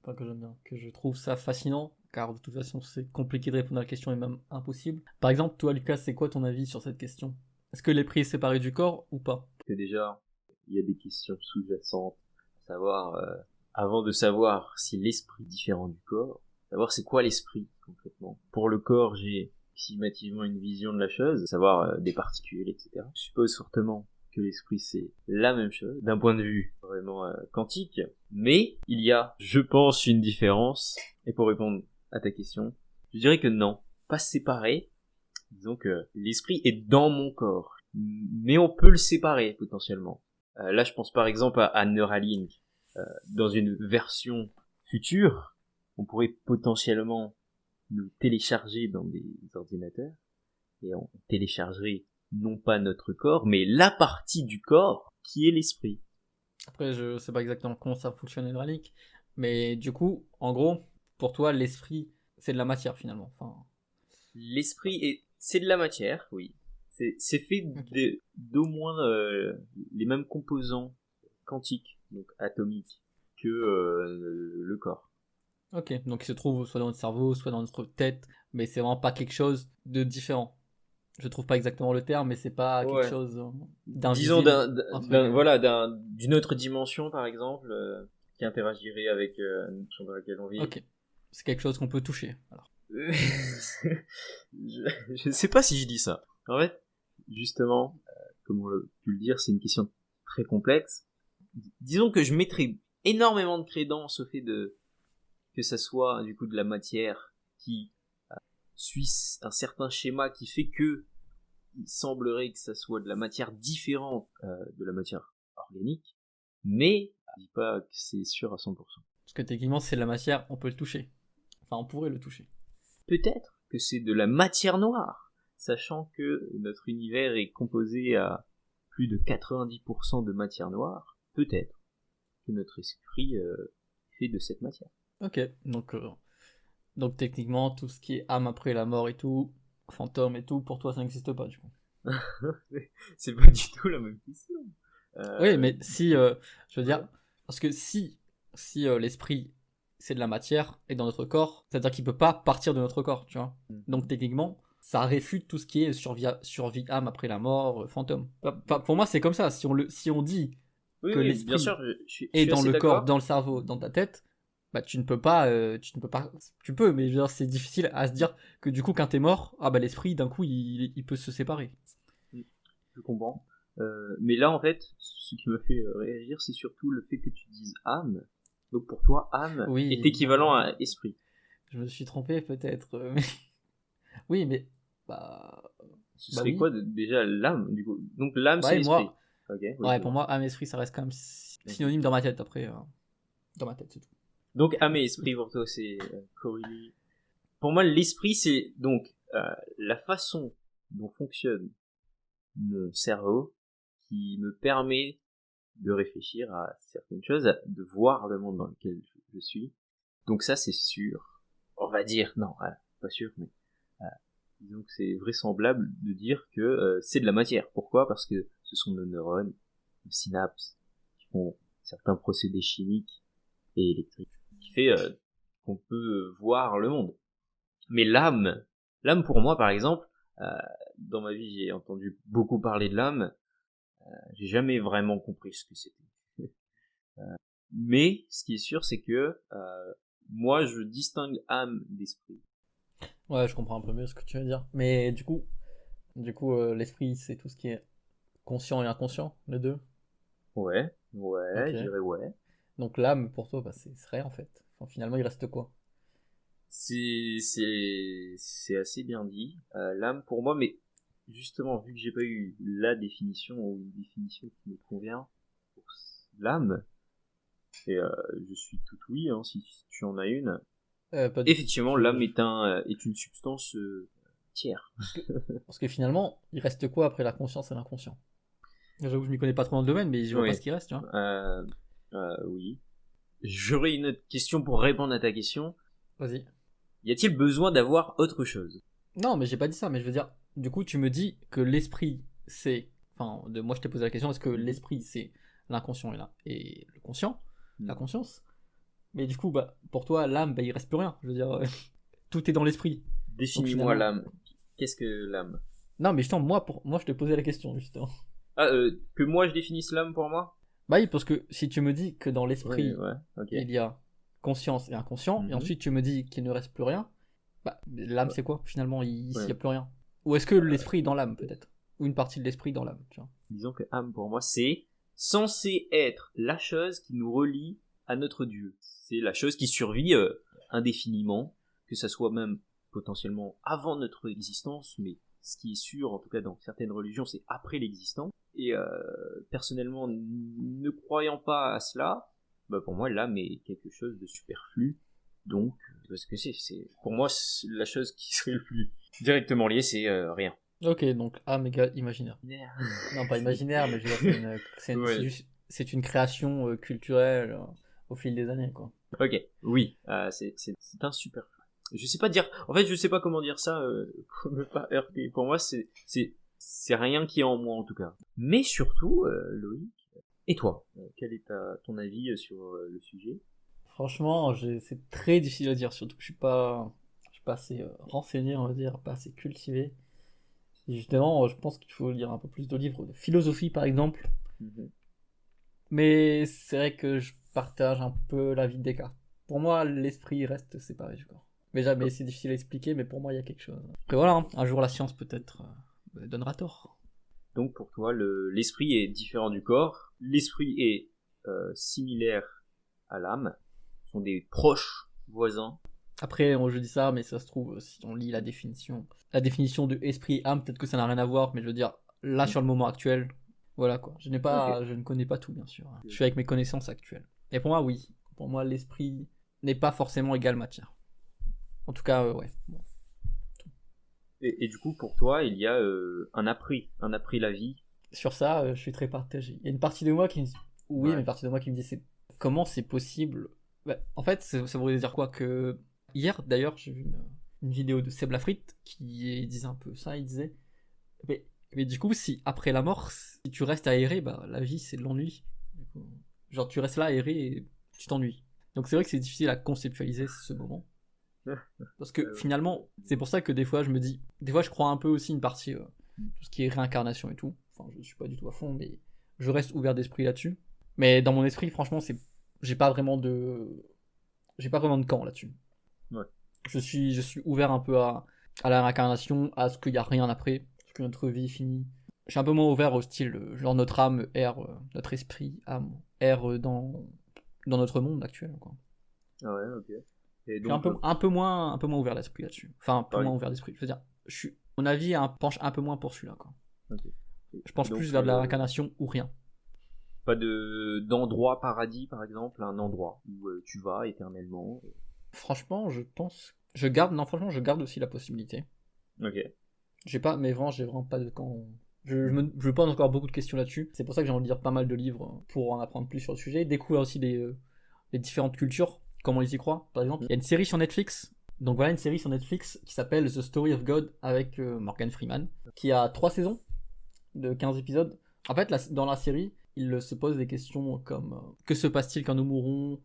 Enfin que j'aime bien, que je trouve ça fascinant, car de toute façon c'est compliqué de répondre à la question et même impossible. Par exemple, toi Lucas, c'est quoi ton avis sur cette question? Est-ce que l'esprit est séparé du corps ou pas? Que déjà, il y a des questions sous-jacentes, à savoir... Avant de savoir si l'esprit est différent du corps, savoir c'est quoi l'esprit concrètement. Pour le corps, j'ai estimativement une vision de la chose, savoir des particules, etc. Je suppose fortement que l'esprit c'est la même chose, d'un point de vue vraiment quantique, mais il y a, je pense, une différence. Et pour répondre à ta question, je dirais que non, pas séparé, Disons que l'esprit est dans mon corps, mais on peut le séparer potentiellement. Là, je pense par exemple à Neuralink. Dans une version future, on pourrait potentiellement nous télécharger dans des ordinateurs, et on téléchargerait non pas notre corps, mais la partie du corps qui est l'esprit. Après, je sais pas exactement comment ça fonctionne Neuralink, mais du coup, en gros, pour toi, l'esprit, c'est de la matière finalement. Enfin, L'esprit c'est de la matière, oui. C'est fait d'au moins les mêmes composants quantiques, donc atomiques, que le corps. ok, donc il se trouve soit dans notre cerveau, soit dans notre tête, mais c'est vraiment pas quelque chose de différent. Je trouve pas exactement le terme, mais c'est pas quelque Ouais. chose Disons d'invisible. d'une autre dimension par exemple, qui interagirait avec sur laquelle on vit. Ok, c'est quelque chose qu'on peut toucher. Alors. Je sais pas si je dis ça. En fait, justement, comme on l'a pu le dire, c'est une question très complexe. Disons que je mettrais énormément de crédence au fait que ça soit du coup de la matière qui suit un certain schéma qui fait que il semblerait que ça soit de la matière différente de la matière organique, mais je dis pas que c'est sûr à 100%. Parce que techniquement, c'est de la matière, on peut le toucher. Enfin, on pourrait le toucher. Peut-être que c'est de la matière noire, sachant que notre univers est composé à plus de 90% de matière noire. Peut-être que notre esprit fait de cette matière. Ok, donc techniquement, tout ce qui est âme après la mort et tout, fantôme et tout, pour toi, ça n'existe pas du coup. C'est pas du tout la même question. Oui, mais si, je veux dire, parce que si l'esprit c'est de la matière et dans notre corps, c'est-à-dire qu'il peut pas partir de notre corps, tu vois. Donc techniquement, ça réfute tout ce qui est survie âme après la mort, fantôme. Enfin, pour moi, c'est comme ça. Si on dit que l'esprit bien sûr, je est suis dans assez le d'accord. corps, dans le cerveau, dans ta tête, bah tu ne peux pas, tu peux, mais je veux dire, c'est difficile à se dire que du coup, quand t'es mort, ah bah l'esprit d'un coup il peut se séparer. Je comprends. Mais là, en fait, ce qui me fait réagir, c'est surtout le fait que tu dises âme. Donc pour toi, âme Oui. est équivalent à esprit. Je me suis trompé peut-être, mais oui, mais bah. Ce Bah serait oui. quoi déjà l'âme du coup? Donc l'âme, Bah c'est et l'esprit. moi, Okay, ouais, pour moi, âme et esprit, ça reste quand même synonyme dans ma tête après. Dans ma tête, c'est tout. Donc âme et esprit pour toi, c'est corrélé. Pour moi, l'esprit, c'est donc la façon dont fonctionne mon cerveau qui me permet de réfléchir à certaines choses, de voir le monde dans lequel je suis. Donc ça, c'est sûr. On va dire, non, pas sûr, mais disons que c'est vraisemblable de dire que c'est de la matière. Pourquoi? Parce que ce sont nos neurones, nos synapses, qui font certains procédés chimiques et électriques, qui fait qu'on peut voir le monde. Mais l'âme pour moi, par exemple, dans ma vie, j'ai entendu beaucoup parler de l'âme, j'ai jamais vraiment compris ce que c'était. Mais ce qui est sûr, c'est que moi, je distingue âme d'esprit. Ouais, je comprends un peu mieux ce que tu veux dire. Mais du coup, l'esprit, c'est tout ce qui est conscient et inconscient, les deux. Ouais, Ok. je dirais ouais. Donc l'âme, pour toi, bah, c'est vrai en fait. Enfin, finalement, il reste quoi? C'est assez bien dit. L'âme pour moi, mais justement, vu que j'ai pas eu la définition ou une définition qui me convient pour l'âme, et je suis tout oui, hein, si tu en as une. Pas du Effectivement, tout. l'âme est une substance tiers. Parce que finalement, il reste quoi après la conscience et l'inconscient? J'avoue que je m'y connais pas trop dans le domaine, mais je vois pas Oui. ce qui reste, tu vois. Oui. J'aurais une autre question pour répondre à ta question. Vas-y. Y a-t-il besoin d'avoir autre chose? Non, mais j'ai pas dit ça, mais je veux dire, du coup, tu me dis que l'esprit, c'est. Enfin, moi, je t'ai posé la question, est-ce que l'esprit, c'est l'inconscient et le conscient, la conscience? Mais du coup, bah, pour toi, l'âme, bah, il reste plus rien. Je veux dire, tout est dans l'esprit. Définis-moi l'âme. Qu'est-ce que l'âme? Non, mais justement, moi, je te posais la question, justement. Que moi je définisse l'âme pour moi? Bah oui, parce que si tu me dis que dans l'esprit, Ouais, okay. il y a conscience et inconscient, et ensuite tu me dis qu'il ne reste plus rien, bah, l'âme, c'est quoi, finalement, s'il n'y a plus rien? Ou est-ce que l'esprit est dans l'âme, peut-être? Ou une partie de l'esprit dans l'âme, tu vois? Disons que âme, pour moi, c'est censé être la chose qui nous relie à notre Dieu. C'est la chose qui survit indéfiniment, que ça soit même potentiellement avant notre existence, mais ce qui est sûr, en tout cas dans certaines religions, c'est après l'existant. Et personnellement, ne croyant pas à cela, bah pour moi l'âme est quelque chose de superflu. Donc, parce que c'est pour moi la chose qui serait le plus directement liée, c'est rien. Ok, donc âme égale imaginaire. Non, pas imaginaire, mais je veux dire, Ouais. c'est une création culturelle au fil des années, quoi. Ok, oui, c'est un superflu. Je sais pas dire, en fait, je sais pas comment dire ça pour ne pas heurter. Pour moi, c'est rien qui est en moi en tout cas. Mais surtout, Loïc, et toi, quel est ton avis sur le sujet? Franchement, c'est très difficile à dire, surtout que je suis pas assez renseigné, on va dire, pas assez cultivé. Et justement, je pense qu'il faut lire un peu plus de livres de philosophie, par exemple. Mhm. Mais c'est vrai que je partage un peu l'avis de Descartes. Pour moi, l'esprit reste séparé du corps. Mais jamais, c'est difficile à expliquer, mais pour moi, il y a quelque chose. Après voilà, hein, un jour la science peut-être me donnera tort. Donc pour toi, l'esprit est différent du corps. L'esprit est similaire à l'âme. Ce sont des proches voisins. Après, je dis ça, mais ça se trouve, si on lit la définition de esprit âme, peut-être que ça n'a rien à voir, mais je veux dire, là, sur le moment actuel, voilà quoi. Je ne connais pas tout, bien sûr. Je suis avec mes connaissances actuelles. Et pour moi, oui. Pour moi, l'esprit n'est pas forcément égal matière. En tout cas, ouais. Bon. Et du coup, pour toi, il y a un après la vie. Sur ça, je suis très partagé. Il y a une partie de moi qui me dit oui, Ouais. mais une partie de moi qui me dit comment c'est possible. Bah, en fait, ça voudrait dire quoi que hier, d'ailleurs, j'ai vu une vidéo de Seb Lafrite qui disait un peu ça. Il disait mais du coup, si après la mort, si tu restes aéré, bah la vie c'est de l'ennui. Du coup, genre tu restes là aéré et tu t'ennuies. Donc c'est vrai que c'est difficile à conceptualiser ce moment. Parce que finalement, c'est pour ça que des fois je me dis, des fois je crois un peu aussi une partie, tout ce qui est réincarnation et tout. Enfin, je suis pas du tout à fond, mais je reste ouvert d'esprit là-dessus. Mais dans mon esprit, franchement, j'ai pas vraiment de, j'ai pas vraiment de camp là-dessus. Ouais. Je suis ouvert un peu à la réincarnation, à ce qu'il y a rien après, ce que notre vie finit. Je suis un peu moins ouvert au style, genre notre âme erre, notre esprit âme erre dans notre monde actuel, quoi. Ah ouais, ok. Et Je suis donc, un peu moins ouvert d'esprit là-dessus. Enfin, un peu moins ouvert d'esprit. Je veux dire, mon avis penche un peu moins pour celui-là, quoi. ok. Je penche Donc, plus vers de la réincarnation ou rien. pas d'endroit paradis, par exemple, un endroit où tu vas éternellement. Franchement, franchement, je garde aussi la possibilité. Ok. Mais vraiment, j'ai vraiment pas de camp. Je me pose encore beaucoup de questions là-dessus. C'est pour ça que j'ai envie de lire pas mal de livres pour en apprendre plus sur le sujet. Découvrir aussi les différentes cultures, comment ils y croient. Par exemple, il y a une série sur Netflix. Donc voilà, une série sur Netflix qui s'appelle The Story of God avec Morgan Freeman, qui a 3 saisons de 15 épisodes. En fait, dans la série, il se pose des questions comme que se passe-t-il quand nous mourrons?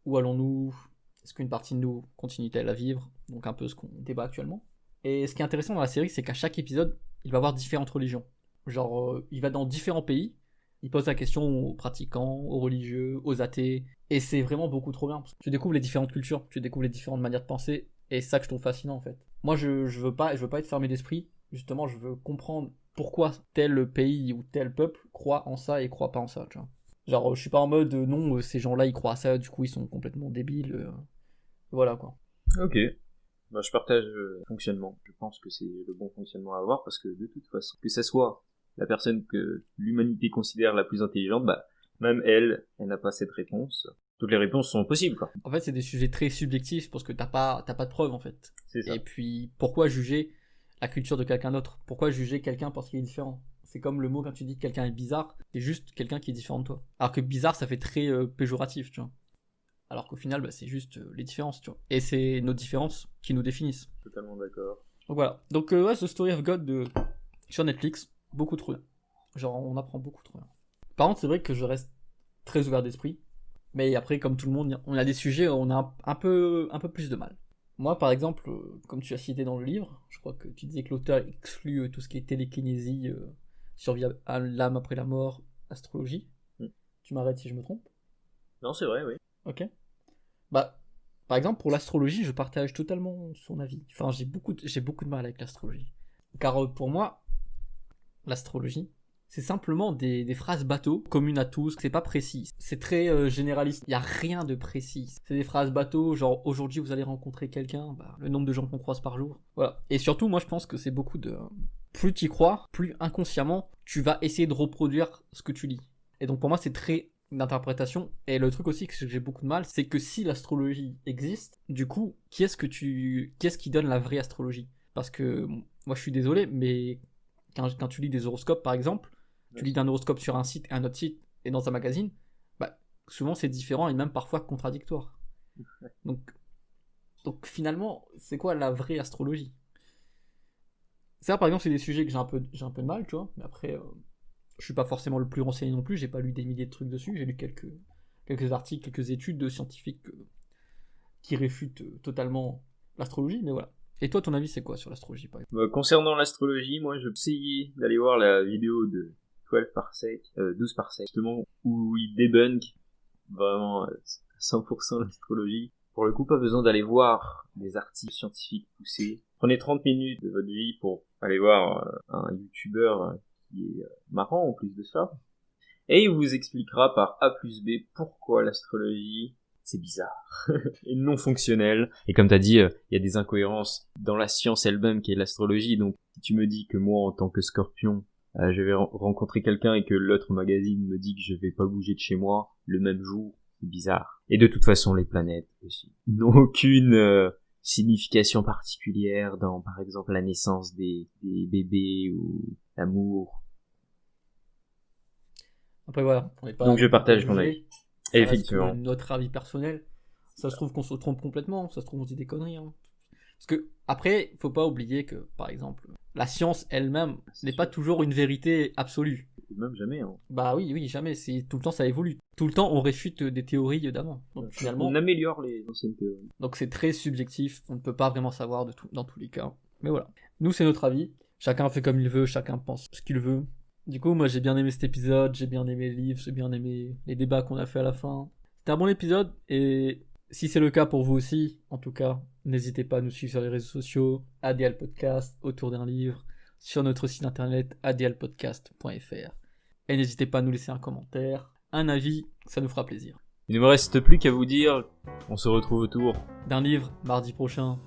Où allons-nous? Est-ce qu'une partie de nous continue-t-elle à vivre? Donc un peu ce qu'on débat actuellement. Et ce qui est intéressant dans la série, c'est qu'à chaque épisode, il va avoir différentes religions. Genre, il va dans différents pays, il pose la question aux pratiquants, aux religieux, aux athées, et c'est vraiment beaucoup trop bien. Parce que tu découvres les différentes cultures, tu découvres les différentes manières de penser, et c'est ça que je trouve fascinant en fait. Moi, je veux pas être fermé d'esprit, justement, je veux comprendre pourquoi tel pays ou tel peuple croit en ça et croit pas en ça, tu vois. Genre, je suis pas en mode non, ces gens-là ils croient à ça, du coup ils sont complètement débiles. Voilà quoi. Ok. Bah, je partage le fonctionnement. Je pense que c'est le bon fonctionnement à avoir parce que de toute façon, que ça soit la personne que l'humanité considère la plus intelligente, bah, même elle n'a pas cette réponse. Toutes les réponses sont possibles, quoi. En fait, c'est des sujets très subjectifs parce que t'as pas de preuves en fait. C'est ça. Et puis, pourquoi juger la culture de quelqu'un d'autre? Pourquoi juger quelqu'un parce qu'il est différent? C'est comme le mot quand tu dis que quelqu'un est bizarre, c'est juste quelqu'un qui est différent de toi. Alors que bizarre, ça fait très péjoratif, tu vois. Alors qu'au final, bah, c'est juste les différences, tu vois. Et c'est nos différences qui nous définissent. Totalement d'accord. Donc voilà. Donc ouais, The Story of God sur Netflix, beaucoup trop bien. Genre, on apprend beaucoup trop bien. Par contre, c'est vrai que je reste très ouvert d'esprit. Mais après, comme tout le monde, on a des sujets où on a un peu plus de mal. Moi, par exemple, comme tu as cité dans le livre, je crois que tu disais que l'auteur exclut tout ce qui est télékinésie, survie à l'âme après la mort, astrologie. Tu m'arrêtes si je me trompe. Non, c'est vrai, oui. Ok. Bah, par exemple, pour l'astrologie, je partage totalement son avis. Enfin, j'ai beaucoup de mal avec l'astrologie. Car pour moi, l'astrologie, c'est simplement des phrases bateau, communes à tous, c'est pas précis. C'est très généraliste, il n'y a rien de précis. C'est des phrases bateau, genre aujourd'hui vous allez rencontrer quelqu'un, bah, le nombre de gens qu'on croise par jour. Voilà. Et surtout, moi je pense que c'est beaucoup plus tu y crois, plus inconsciemment, tu vas essayer de reproduire ce que tu lis. Et donc pour moi, c'est très d'interprétation. Et le truc aussi que j'ai beaucoup de mal, c'est que si l'astrologie existe, du coup, qui est-ce qui donne la vraie astrologie? Parce que moi, je suis désolé, mais quand tu lis des horoscopes, par exemple, tu lis d'un horoscope sur un site et un autre site et dans un magazine, bah, souvent c'est différent et même parfois contradictoire. Donc finalement, c'est quoi la vraie astrologie? Ça, par exemple, c'est des sujets que j'ai un peu de mal, tu vois. Mais après, je suis pas forcément le plus renseigné non plus. J'ai pas lu des milliers de trucs dessus. J'ai lu quelques articles, quelques études de scientifiques qui réfutent totalement l'astrologie. Mais voilà. Et toi, ton avis, c'est quoi sur l'astrologie, par exemple? Concernant l'astrologie, moi, je essayé d'aller voir la vidéo de 12 parsec, justement, où il débunk vraiment 100% l'astrologie. Pour le coup, pas besoin d'aller voir des articles scientifiques poussés. Prenez 30 minutes de votre vie pour aller voir un youtubeur qui est marrant en plus de ça. Et il vous expliquera par A plus B pourquoi l'astrologie, c'est bizarre et non fonctionnel. Et comme t'as dit, il y a des incohérences dans la science elle-même qui est l'astrologie. Donc, si tu me dis que moi, en tant que Scorpion, je vais rencontrer quelqu'un et que l'autre magazine me dit que je vais pas bouger de chez moi le même jour, c'est bizarre. Et de toute façon, les planètes aussi n'ont aucune signification particulière dans, par exemple, la naissance des bébés ou l'amour. Après voilà, on n'est pas. Donc je partage mon avis. Effectivement. Notre avis personnel. Ça se trouve qu'on se trompe complètement. Ça se trouve on dit des conneries. Hein. Parce que après, faut pas oublier que, par exemple, la science elle-même n'est pas toujours une vérité absolue. Même jamais. Hein. Bah oui, jamais. C'est tout le temps ça évolue. Tout le temps on réfute des théories d'avant. Donc finalement, on améliore les anciennes théories. Donc c'est très subjectif. On ne peut pas vraiment savoir dans tous les cas. Mais voilà. Nous c'est notre avis. Chacun fait comme il veut. Chacun pense ce qu'il veut. Du coup, moi j'ai bien aimé cet épisode. J'ai bien aimé le livre. J'ai bien aimé les débats qu'on a fait à la fin. C'était un bon épisode et si c'est le cas pour vous aussi, en tout cas, n'hésitez pas à nous suivre sur les réseaux sociaux, ADL Podcast, autour d'un livre, sur notre site internet adlpodcast.fr. Et n'hésitez pas à nous laisser un commentaire, un avis, ça nous fera plaisir. Il ne me reste plus qu'à vous dire, on se retrouve autour d'un livre mardi prochain.